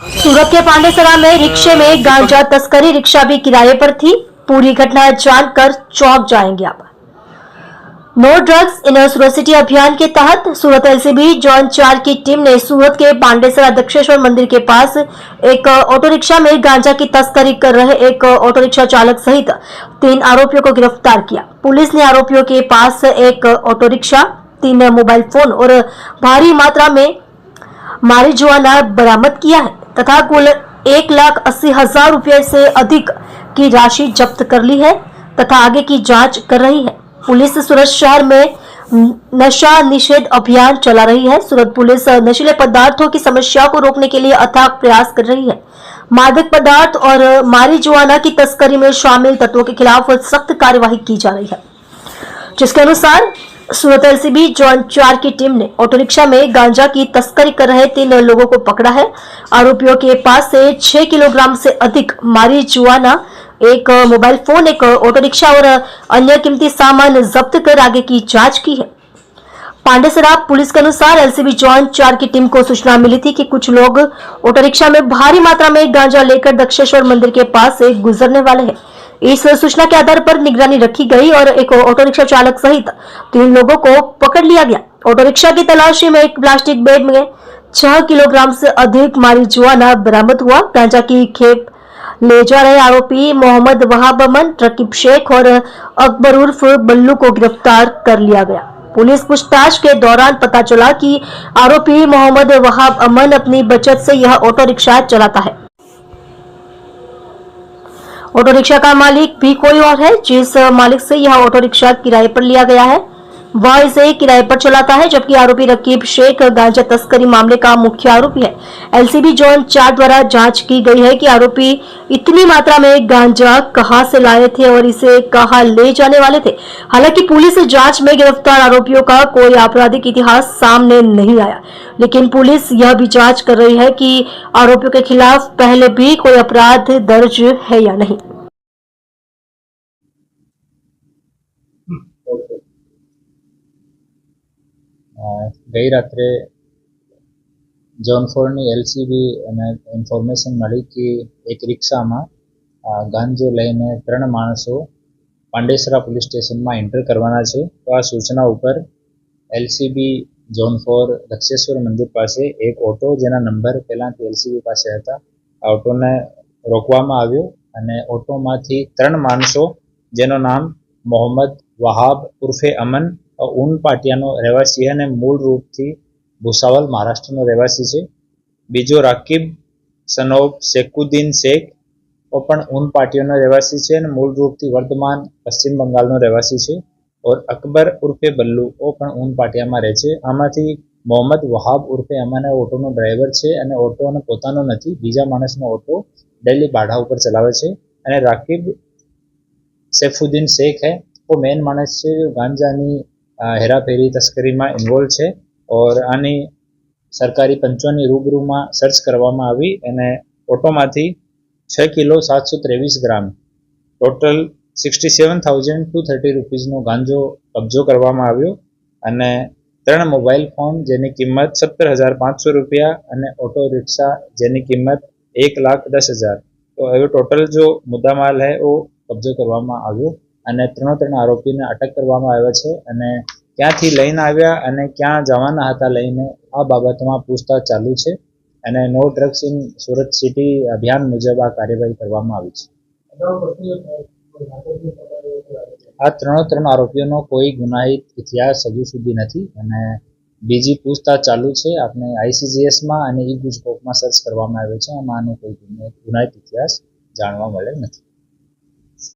सूरत के पांडेसरा में रिक्शे में गांजा तस्करी, रिक्शा भी किराए पर थी। पूरी घटना जानकर चौंक जाएंगे आप। No drugs in Surat city अभियान के तहत सूरत एलसीबी जोन 4 की टीम ने सूरत के पांडेसरा दक्षेश्वर मंदिर के पास एक ऑटो रिक्शा में गांजा की तस्करी कर रहे एक ऑटो रिक्शा चालक सहित 3 आरोपियों को गिरफ्तार किया। पुलिस ने आरोपियों के पास एक ऑटो रिक्शा, 3 मोबाइल फोन और भारी मात्रा में मारिजुआना बरामद किया है तथा कुल 1,80,000 रुपये से अधिक की राशि जब्त कर ली है तथा आगे की जांच कर रही है। पुलिस सूरत शहर में नशा निषेध अभियान चला रही है। सूरत पुलिस नशीले पदार्थों की समस्या को रोकने के लिए अथक प्रयास कर रही है। मादक पदार्थ और मारिजुआना की तस्करी में शामिल तत्वों के खिलाफ सख्त कार्यवाही की जा रही है, जिसके अनुसार सूरत एलसीबी जोन 4 की टीम ने ऑटो रिक्शा में गांजा की तस्करी कर रहे 3 लोगों को पकड़ा है। आरोपियों के पास से 6 किलोग्राम से अधिक मारिजुआना, एक मोबाइल फोन, एक ऑटो रिक्शा और अन्य कीमती सामान जब्त कर आगे की जांच की है। पांडेसरा पुलिस के अनुसार एलसीबी जोन 4 की टीम को सूचना मिली थी कि कुछ लोग ऑटो रिक्शा में भारी मात्रा में गांजा लेकर दक्षेश्वर मंदिर के पास से गुजरने वाले हैं। इस सूचना के आधार पर निगरानी रखी गई और एक ऑटो रिक्शा चालक सहित 3 लोगों को पकड़ लिया गया। ऑटो रिक्शा की तलाशी में एक प्लास्टिक बैग में 6 किलोग्राम से अधिक मारिजुआना बरामद हुआ। गांजा की खेप ले जा रहे आरोपी मोहम्मद वहाब अमन, रकीब शेख और अकबर उर्फ बल्लू को गिरफ्तार कर लिया गया। पुलिस पूछताछ के दौरान पता चला कि आरोपी मोहम्मद वहाब अमन अपनी बचत से यह ऑटो रिक्शा चलाता है। ऑटो रिक्शा का मालिक भी कोई और है, जिस मालिक से यह ऑटो रिक्शा किराए पर लिया गया है वह इसे किराए पर चलाता है, जबकि आरोपी रकीब शेख गांजा तस्करी मामले का मुख्य आरोपी है। एलसीबी जोन 4 द्वारा जांच की गई है कि आरोपी इतनी मात्रा में गांजा कहां से लाए थे और इसे कहां ले जाने वाले थे। हालांकि पुलिस जांच में गिरफ्तार आरोपियों का कोई आपराधिक इतिहास सामने नहीं आया, लेकिन पुलिस यह भी जांच कर रही है कि आरोपियों के खिलाफ पहले भी कोई अपराध दर्ज है या नहीं। ગઈ રાત્રે ઝોન 4ની એલસીબી અને ઇન્ફોર્મેશન મળી કે એક રિક્ષામાં ગાંજો લઈને 3 માણસો પાંડેસરા પોલીસ સ્ટેશનમાં એન્ટર કરવાના છે। તો આ સૂચના ઉપર એલસીબી ઝોન 4 દક્ષેશ્વર મંદિર પાસે એક ઓટો જેના નંબર પહેલાંથી એલસીબી પાસે હતા, આ ઓટોને રોકવામાં આવ્યો અને ઓટોમાંથી 3 માણસો જેનું નામ મોહમ્મદ વહાબ ઉર્ફે અમન ઊન પાટિયાનો રહેવાસી છે અને મૂળ રૂપથી ભૂસાવલ મહારાષ્ટ્રનો રહેવાસી છે। બીજો રાકીબ સનોબ શેકુદ્દીન શેખ પણ ઊન પાટિયાનો રહેવાસી છે અને મૂળ રૂપથી વર્ધમાન પશ્ચિમ બંગાળનો રહેવાસી છે। और અકબર ઉર્ફે બલ્લુ પણ ઊન પાટિયામાં રહે છે। આમાંથી મોહમ્મદ વહાબ ઉર્ફે અમન ઓટોનો ડ્રાઈવર છે અને ઓટોનો પોતાનો નથી, બીજા માણસનો ઓટો ડેલી ભાડા ઉપર ચલાવે છે। અને રાકીબ સૈફુદ્દીન શેખ है वो मेन मानस है जो गांजानी हेराफेरी तस्करी में इन्वॉल्व है। और आनी सरकारी पंचोनी रूबरू में सर्च करवामां आवी अने ऑटोमांथी 6 किलो 723 ग्राम टोटल 67,230 रुपीज़नो गांजो कब्जो करवामां आव्यो अने 3 मोबाइल फोन जेनी किंमत 17,500 रुपया अने ऑटो रिक्शा जेनी किंमत 1,10,000। तो एवं टोटल जो मुद्दामाल है वो कब्जो करवामां आव्यो અને 3 આરોપીને અટક કરવામાં આવ્યા છે અને ક્યાંથી લઈને આવ્યા અને ક્યાં જવાના હતા લઈને આ બાબતમાં પૂછતાછ ચાલુ છે અને no drugs in Surat city અભિયાન મુજબ આ કાર્યવાહી કરવામાં આવી છે। આ 3 આરોપીઓનો કોઈ ગુનાહિત ઇતિહાસ હજુ સુધી નથી અને બીજી પૂછતાછ ચાલુ છે। આપણે આઈસીજીએસમાં અને ઈ ગુજકોપમાં સર્ચ કરવામાં આવ્યો છે, આમાં આનો કોઈ ગુનાહિત ઇતિહાસ જાણવા મળેલ નથી।